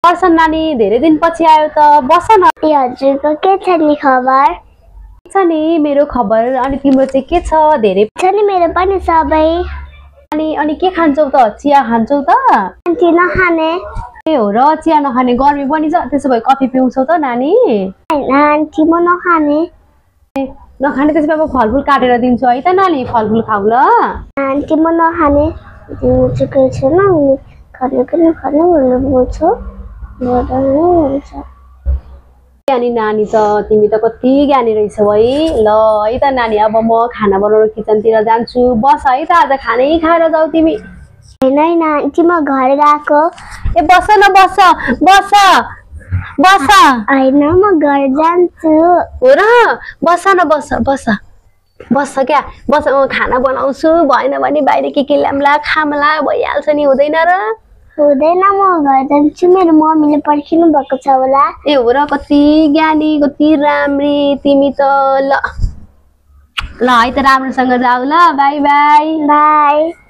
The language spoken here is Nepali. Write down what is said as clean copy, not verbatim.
पर्सन नानी धेरै दिनपछि आयो त बस न। ए हजुरको के छ नि खबर? छ नि मेरो खबर। अनि तिम्रो चाहिँ के छ? धेरै छ नि मेरो पनि सबै। अनि के खान्छौ त? चिया खान्छौ त? आन्टी नखाने। ए हो र, चिया नखाने? गर्मी पनि छ, त्यसो भए कफी पिउँछौ त नानी? हैन आन्टी म नखाने। नखाने त्यसो भए म फलफुल काटेर दिन्छु है त नानी, फलफुल खाऊ ल। आन्टी म नखाने। तिमी चाहिँ के छैन खाने पनि खाने भनेर बोल्छौ। हुन्छ। अनि नानी त तिमी त कति ज्ञानी रहेछौ है। ल है त नानी, अब म खाना बनाउन किचनतिर जान्छु। बस है त, आज खानै खाएर जाऊ तिमी। हैन आन्टी म घर गएको। ए बस न, बस बस बस। हैन म घर जान्छु। हो र, बस न, बस बस बस क्या, बस। म खाना बनाउँछु, भएन भने बाहिर के ल्याम्ला खामला भइहाल्छ नि, हुँदैन र? हुँदैन, म घर जान्छु। मेरो मम्मीले पर्खिनु भएको छ होला। ए हो र, कति ज्ञानी कति राम्री तिमी त। ल ल है त, राम्रोसँग जाऊ ल। By by. बाई।